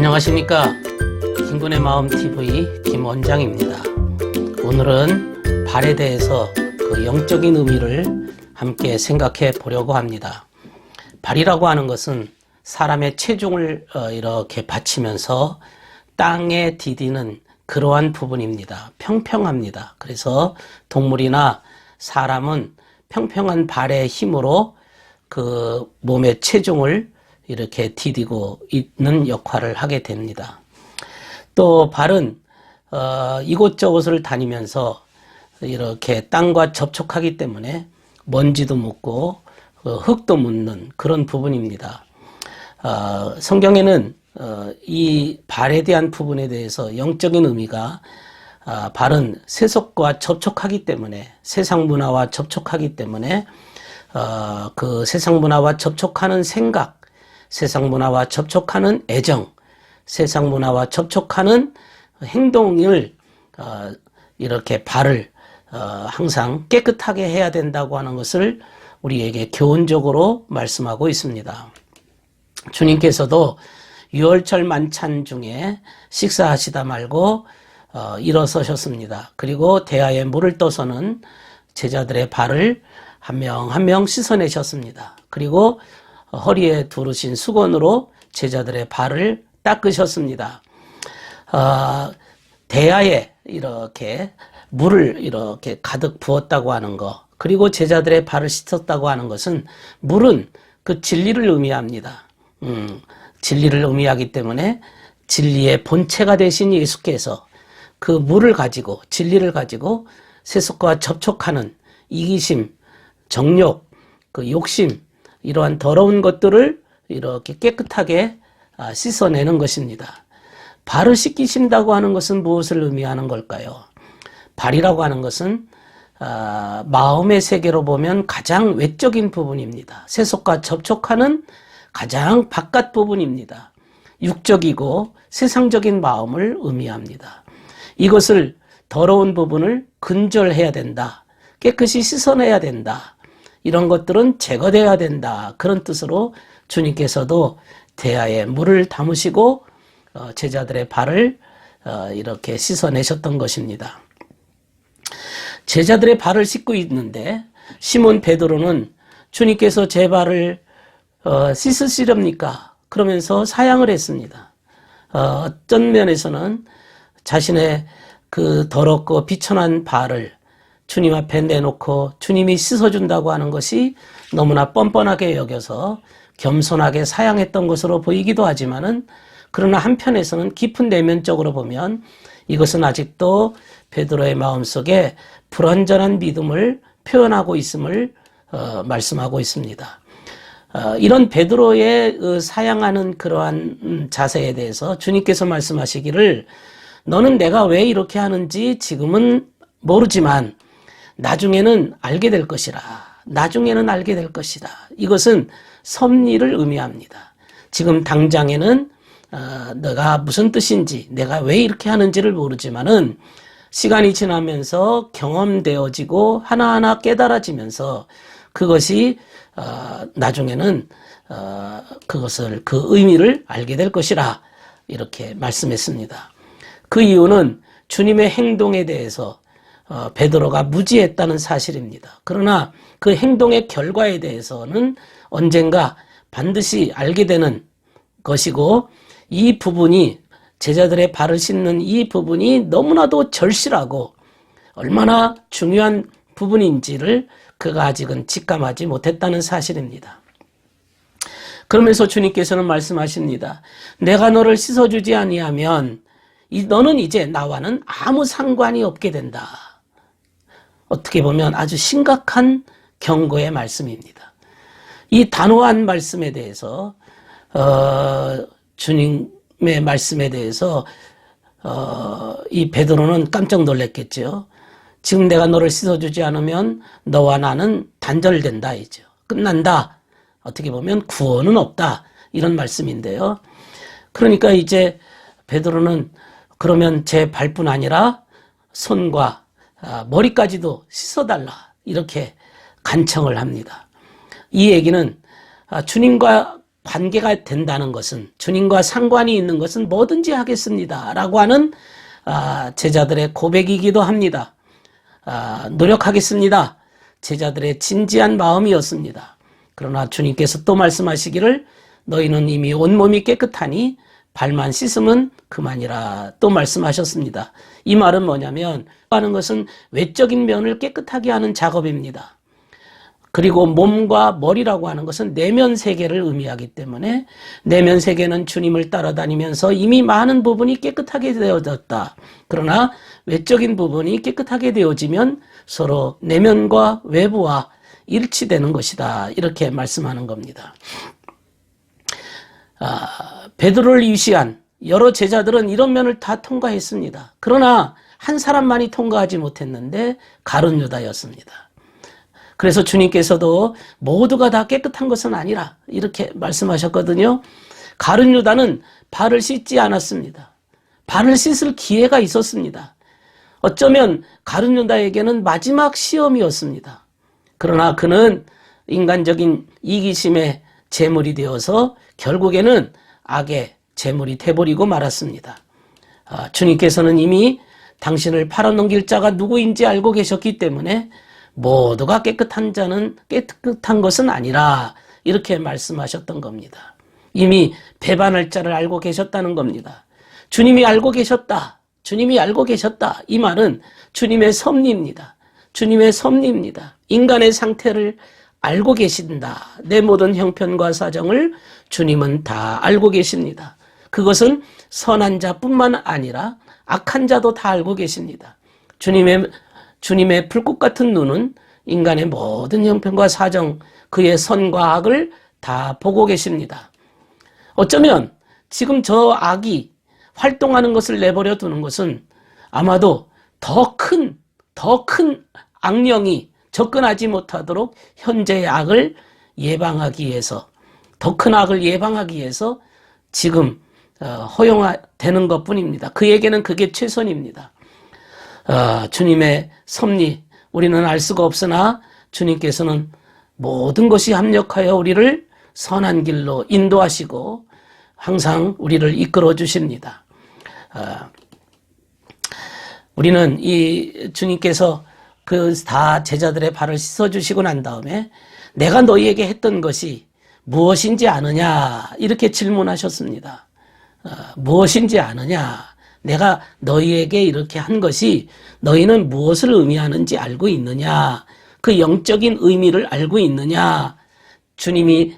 안녕하십니까. 김군의 마음TV 김원장입니다. 오늘은 발에 대해서 그 영적인 의미를 함께 생각해 보려고 합니다. 발이라고 하는 것은 사람의 체중을 이렇게 받치면서 땅에 디디는 그러한 부분입니다. 평평합니다. 그래서 동물이나 사람은 평평한 발의 힘으로 그 몸의 체중을 이렇게 디디고 있는 역할을 하게 됩니다. 또 발은 이곳저곳을 다니면서 이렇게 땅과 접촉하기 때문에 먼지도 묻고 흙도 묻는 그런 부분입니다. 성경에는 이 발에 대한 부분에 대해서 영적인 의미가 발은 세속과 접촉하기 때문에 세상 문화와 접촉하기 때문에 그 세상 문화와 접촉하는 생각, 세상 문화와 접촉하는 애정, 세상 문화와 접촉하는 행동을 이렇게 발을 항상 깨끗하게 해야 된다고 하는 것을 우리에게 교훈적으로 말씀하고 있습니다. 주님께서도 유월절 만찬 중에 식사하시다 말고 일어서셨습니다. 그리고 대야에 물을 떠서는 제자들의 발을 한 명 한 명 씻어내셨습니다. 그리고 허리에 두르신 수건으로 제자들의 발을 닦으셨습니다. 대야에 이렇게 물을 이렇게 가득 부었다고 하는 것, 그리고 제자들의 발을 씻었다고 하는 것은 물은 그 진리를 의미합니다. 진리를 의미하기 때문에 진리의 본체가 되신 예수께서 그 물을 가지고 진리를 가지고 세속과 접촉하는 이기심, 정욕, 그 욕심, 이러한 더러운 것들을 이렇게 깨끗하게 씻어내는 것입니다. 발을 씻기신다고 하는 것은 무엇을 의미하는 걸까요? 발이라고 하는 것은 마음의 세계로 보면 가장 외적인 부분입니다. 세속과 접촉하는 가장 바깥 부분입니다. 육적이고 세상적인 마음을 의미합니다. 이것을 더러운 부분을 근절해야 된다. 깨끗이 씻어내야 된다. 이런 것들은 제거되어야 된다. 그런 뜻으로 주님께서도 대야에 물을 담으시고 제자들의 발을 이렇게 씻어내셨던 것입니다. 제자들의 발을 씻고 있는데 시몬 베드로는 주님께서 제 발을 씻으시렵니까? 그러면서 사양을 했습니다. 어떤 면에서는 자신의 그 더럽고 비천한 발을 주님 앞에 내놓고 주님이 씻어준다고 하는 것이 너무나 뻔뻔하게 여겨서 겸손하게 사양했던 것으로 보이기도 하지만은, 그러나 한편에서는 깊은 내면적으로 보면 이것은 아직도 베드로의 마음속에 불완전한 믿음을 표현하고 있음을 말씀하고 있습니다. 이런 베드로의 사양하는 그러한 자세에 대해서 주님께서 말씀하시기를, 너는 내가 왜 이렇게 하는지 지금은 모르지만 나중에는 알게 될 것이라. 나중에는 알게 될 것이다. 이것은 섭리를 의미합니다. 지금 당장에는 내가 무슨 뜻인지, 내가 왜 이렇게 하는지를 모르지만은 시간이 지나면서 경험되어지고 하나하나 깨달아지면서 그것이 나중에는 그것을, 그 의미를 알게 될 것이라 이렇게 말씀했습니다. 그 이유는 주님의 행동에 대해서 베드로가 무지했다는 사실입니다. 그러나 그 행동의 결과에 대해서는 언젠가 반드시 알게 되는 것이고, 이 부분이, 제자들의 발을 씻는 이 부분이 너무나도 절실하고 얼마나 중요한 부분인지를 그가 아직은 직감하지 못했다는 사실입니다. 그러면서 주님께서는 말씀하십니다. 내가 너를 씻어주지 아니하면 너는 이제 나와는 아무 상관이 없게 된다. 어떻게 보면 아주 심각한 경고의 말씀입니다. 이 단호한 말씀에 대해서 주님의 말씀에 대해서 이 베드로는 깜짝 놀랐겠죠. 지금 내가 너를 씻어주지 않으면 너와 나는 단절된다 이죠. 끝난다. 어떻게 보면 구원은 없다. 이런 말씀인데요. 그러니까 이제 베드로는 그러면 제 발뿐 아니라 손과 머리까지도 씻어달라 이렇게 간청을 합니다. 이 얘기는 주님과 관계가 된다는 것은, 주님과 상관이 있는 것은 뭐든지 하겠습니다 라고 하는 제자들의 고백이기도 합니다. 노력하겠습니다. 제자들의 진지한 마음이었습니다. 그러나 주님께서 또 말씀하시기를 너희는 이미 온몸이 깨끗하니 발만 씻으면 그만이라 또 말씀하셨습니다. 이 말은 뭐냐면 하는 것은 외적인 면을 깨끗하게 하는 작업입니다. 그리고 몸과 머리라고 하는 것은 내면 세계를 의미하기 때문에 내면 세계는 주님을 따라다니면서 이미 많은 부분이 깨끗하게 되어졌다. 그러나 외적인 부분이 깨끗하게 되어지면 서로 내면과 외부와 일치되는 것이다. 이렇게 말씀하는 겁니다. 베드로를 위시한 여러 제자들은 이런 면을 다 통과했습니다. 그러나 한 사람만이 통과하지 못했는데 가룟 유다였습니다. 그래서 주님께서도 모두가 다 깨끗한 것은 아니라 이렇게 말씀하셨거든요. 가룟 유다는 발을 씻지 않았습니다. 발을 씻을 기회가 있었습니다. 어쩌면 가룟 유다에게는 마지막 시험이었습니다. 그러나 그는 인간적인 이기심의 제물이 되어서 결국에는 악의 제물이 돼버리고 말았습니다. 주님께서는 이미 당신을 팔아넘길 자가 누구인지 알고 계셨기 때문에 모두가 깨끗한 자는 깨끗한 것은 아니라 이렇게 말씀하셨던 겁니다. 이미 배반할 자를 알고 계셨다는 겁니다. 주님이 알고 계셨다. 주님이 알고 계셨다. 이 말은 주님의 섭리입니다. 주님의 섭리입니다. 인간의 상태를 알고 계신다. 내 모든 형편과 사정을 주님은 다 알고 계십니다. 그것은 선한 자뿐만 아니라 악한 자도 다 알고 계십니다. 주님의 불꽃 같은 눈은 인간의 모든 형편과 사정, 그의 선과 악을 다 보고 계십니다. 어쩌면 지금 저 악이 활동하는 것을 내버려 두는 것은 아마도 더 큰 악령이 접근하지 못하도록 현재의 악을 예방하기 위해서, 더 큰 악을 예방하기 위해서 지금 허용되는 것뿐입니다. 그에게는 그게 최선입니다. 주님의 섭리 우리는 알 수가 없으나 주님께서는 모든 것이 합력하여 우리를 선한 길로 인도하시고 항상 우리를 이끌어 주십니다. 우리는 이 주님께서 그 다 제자들의 발을 씻어주시고 난 다음에 내가 너희에게 했던 것이 무엇인지 아느냐 이렇게 질문하셨습니다. 무엇인지 아느냐, 내가 너희에게 이렇게 한 것이 너희는 무엇을 의미하는지 알고 있느냐, 그 영적인 의미를 알고 있느냐, 주님이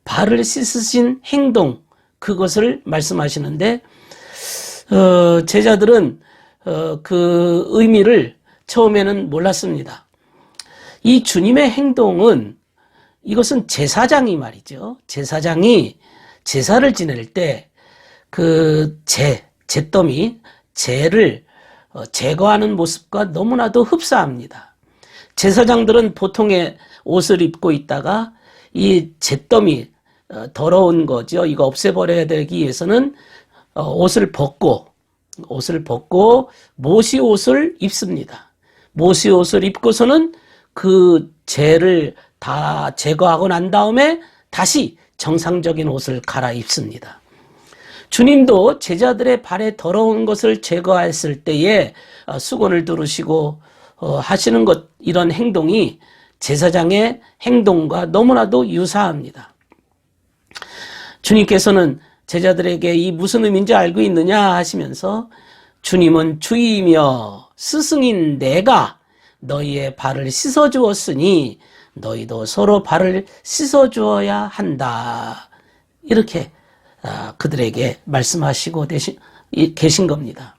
발을 씻으신 행동 그것을 말씀하시는데 제자들은 그 의미를 처음에는 몰랐습니다. 이 주님의 행동은 이것은 제사장이 말이죠. 제사장이 제사를 지낼 때 그 잿더미, 재를 제거하는 모습과 너무나도 흡사합니다. 제사장들은 보통의 옷을 입고 있다가 이 잿더미, 더러운 거죠. 이거 없애버려야 되기 위해서는 옷을 벗고 모시 옷을 입습니다. 모시 옷을 입고서는 그 재를 다 제거하고 난 다음에 다시 정상적인 옷을 갈아입습니다. 주님도 제자들의 발에 더러운 것을 제거했을 때에 수건을 두르시고 하시는 것, 이런 행동이 제사장의 행동과 너무나도 유사합니다. 주님께서는 제자들에게 이 무슨 의미인지 알고 있느냐 하시면서 주님은 주이며 스승인 내가 너희의 발을 씻어주었으니 너희도 서로 발을 씻어주어야 한다. 이렇게 그들에게 말씀하시고 계신 겁니다.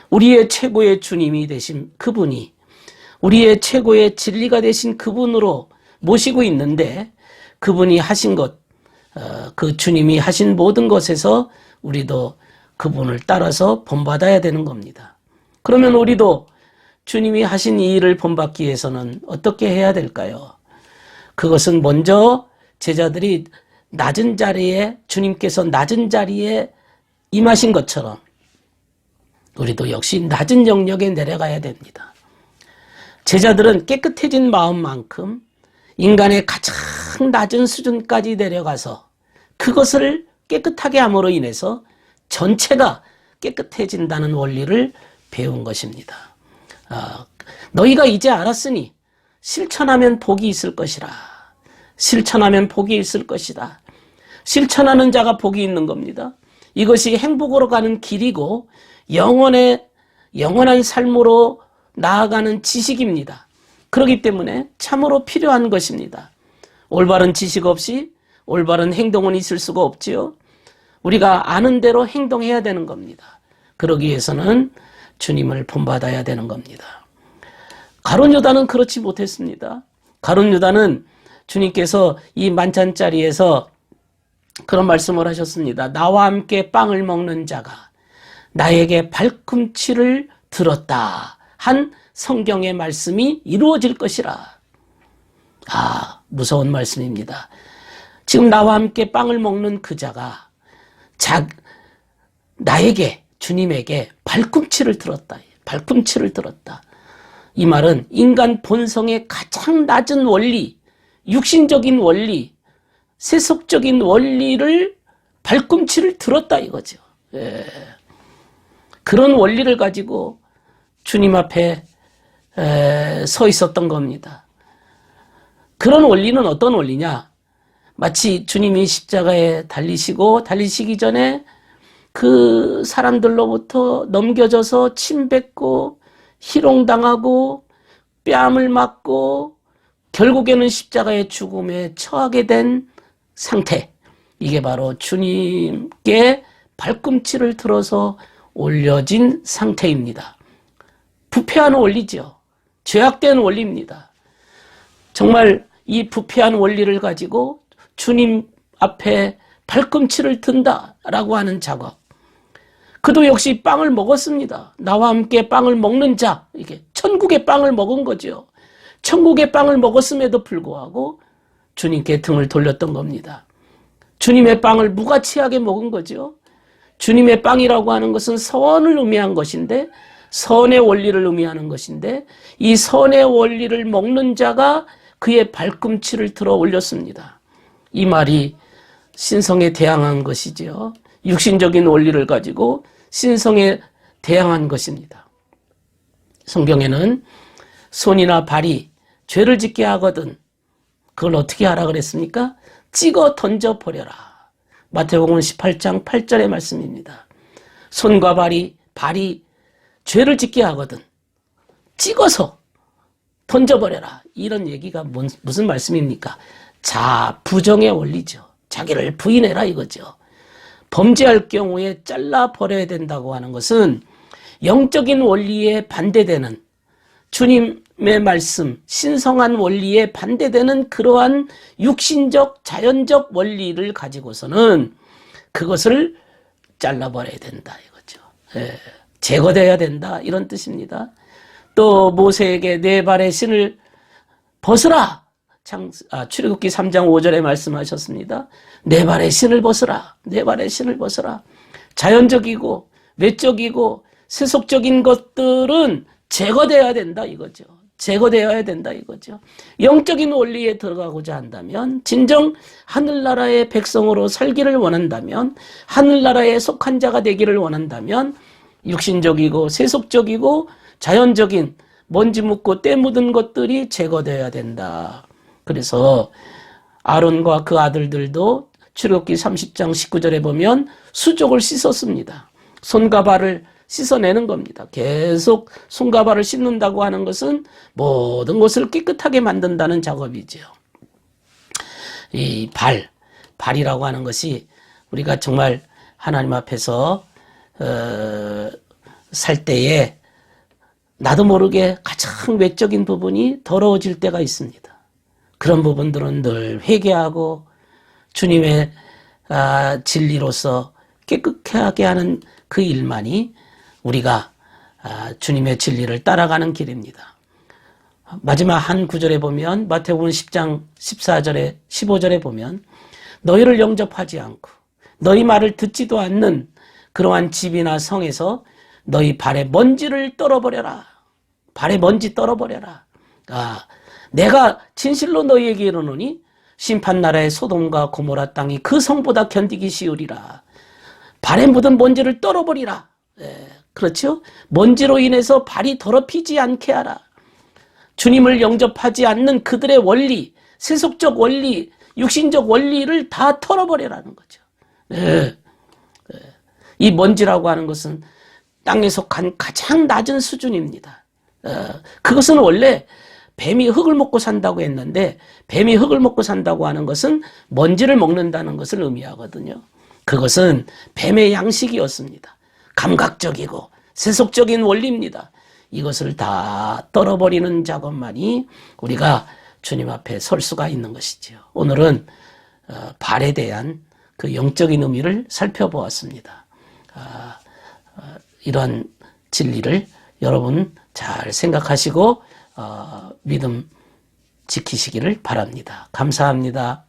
우리의 최고의 주님이 되신 그분이 우리의 최고의 진리가 되신 그분으로 모시고 있는데 그분이 하신 것, 그 주님이 하신 모든 것에서 우리도 그분을 따라서 본받아야 되는 겁니다. 그러면 우리도 주님이 하신 이 일을 본받기 위해서는 어떻게 해야 될까요? 그것은 먼저 제자들이 낮은 자리에, 주님께서 낮은 자리에 임하신 것처럼 우리도 역시 낮은 영역에 내려가야 됩니다. 제자들은 깨끗해진 마음만큼 인간의 가장 낮은 수준까지 내려가서 그것을 깨끗하게 함으로 인해서 전체가 깨끗해진다는 원리를 배운 것입니다. 너희가 이제 알았으니 실천하면 복이 있을 것이라. 실천하면 복이 있을 것이다. 실천하는 자가 복이 있는 겁니다. 이것이 행복으로 가는 길이고 영원한 삶으로 나아가는 지식입니다. 그렇기 때문에 참으로 필요한 것입니다. 올바른 지식 없이 올바른 행동은 있을 수가 없지요. 우리가 아는 대로 행동해야 되는 겁니다. 그러기 위해서는 주님을 본받아야 되는 겁니다. 가룟 유다는 그렇지 못했습니다. 가룟 유다는 주님께서 이 만찬자리에서 그런 말씀을 하셨습니다. 나와 함께 빵을 먹는 자가 나에게 발꿈치를 들었다 한 성경의 말씀이 이루어질 것이라. 무서운 말씀입니다. 지금 나와 함께 빵을 먹는 그 자가 나에게, 주님에게 발꿈치를 들었다. 발꿈치를 들었다. 이 말은 인간 본성의 가장 낮은 원리, 육신적인 원리, 세속적인 원리를 발꿈치를 들었다 이거죠. 그런 원리를 가지고 주님 앞에 서 있었던 겁니다. 그런 원리는 어떤 원리냐? 마치 주님이 십자가에 달리시기 전에 그 사람들로부터 넘겨져서 침뱉고 희롱당하고 뺨을 맞고 결국에는 십자가의 죽음에 처하게 된 상태. 이게 바로 주님께 발꿈치를 들어서 올려진 상태입니다. 부패한 원리죠. 죄악된 원리입니다. 정말 이 부패한 원리를 가지고 주님 앞에 발꿈치를 든다라고 하는 작업. 그도 역시 빵을 먹었습니다. 나와 함께 빵을 먹는 자, 이게 천국의 빵을 먹은 거죠. 천국의 빵을 먹었음에도 불구하고 주님께 등을 돌렸던 겁니다. 주님의 빵을 무가치하게 먹은 거죠. 주님의 빵이라고 하는 것은 선을 의미한 것인데, 선의 원리를 의미하는 것인데, 이 선의 원리를 먹는 자가 그의 발꿈치를 들어 올렸습니다. 이 말이 신성에 대항한 것이지요. 육신적인 원리를 가지고 신성에 대항한 것입니다. 성경에는 손이나 발이 죄를 짓게 하거든 그걸 어떻게 하라 그랬습니까? 찍어 던져버려라. 마태복음 18장 8절의 말씀입니다. 손과 발이 죄를 짓게 하거든 찍어서 던져버려라. 이런 얘기가 무슨 말씀입니까? 부정의 원리죠. 자기를 부인해라 이거죠. 범죄할 경우에 잘라버려야 된다고 하는 것은 영적인 원리에 반대되는, 주님의 말씀, 신성한 원리에 반대되는 그러한 육신적, 자연적 원리를 가지고서는 그것을 잘라버려야 된다 이거죠. 제거되어야 된다 이런 뜻입니다. 또 모세에게 네 발의 신을 벗으라. 출애굽기 3장 5절에 말씀하셨습니다. 네 발의 신을 벗으라. 네 발의 신을 벗으라. 자연적이고 외적이고 세속적인 것들은 제거되어야 된다 이거죠. 제거되어야 된다 이거죠. 영적인 원리에 들어가고자 한다면, 진정 하늘나라의 백성으로 살기를 원한다면, 하늘나라에 속한 자가 되기를 원한다면, 육신적이고 세속적이고 자연적인 먼지 묻고 때 묻은 것들이 제거되어야 된다. 그래서 아론과 그 아들들도 출애굽기 30장 19절에 보면 수족을 씻었습니다. 손과 발을 씻어내는 겁니다. 계속 손과 발을 씻는다고 하는 것은 모든 것을 깨끗하게 만든다는 작업이죠. 이 발이라고 하는 것이 우리가 정말 하나님 앞에서 살 때에 나도 모르게 가장 외적인 부분이 더러워질 때가 있습니다. 그런 부분들은 늘 회개하고 주님의 진리로서 깨끗하게 하는 그 일만이 우리가 주님의 진리를 따라가는 길입니다. 마지막 한 구절에 보면 마태복음 10장 14절에 15절에 보면 너희를 영접하지 않고 너희 말을 듣지도 않는 그러한 집이나 성에서 너희 발에 먼지를 떨어버려라. 발에 먼지 떨어버려라. 내가 진실로 너희에게 이르노니 심판나라의 소돔과 고모라 땅이 그 성보다 견디기 쉬우리라. 발에 묻은 먼지를 떨어버리라. 그렇죠? 먼지로 인해서 발이 더럽히지 않게 하라. 주님을 영접하지 않는 그들의 원리, 세속적 원리, 육신적 원리를 다 털어버리라는 거죠. 이 먼지라고 하는 것은 땅에 속한 가장 낮은 수준입니다. 그것은 원래 뱀이 흙을 먹고 산다고 했는데, 뱀이 흙을 먹고 산다고 하는 것은 먼지를 먹는다는 것을 의미하거든요. 그것은 뱀의 양식이었습니다. 감각적이고 세속적인 원리입니다. 이것을 다 떨어버리는 작업만이 우리가 주님 앞에 설 수가 있는 것이지요. 오늘은 발에 대한 그 영적인 의미를 살펴보았습니다. 이러한 진리를 여러분 잘 생각하시고 믿음 지키시기를 바랍니다. 감사합니다.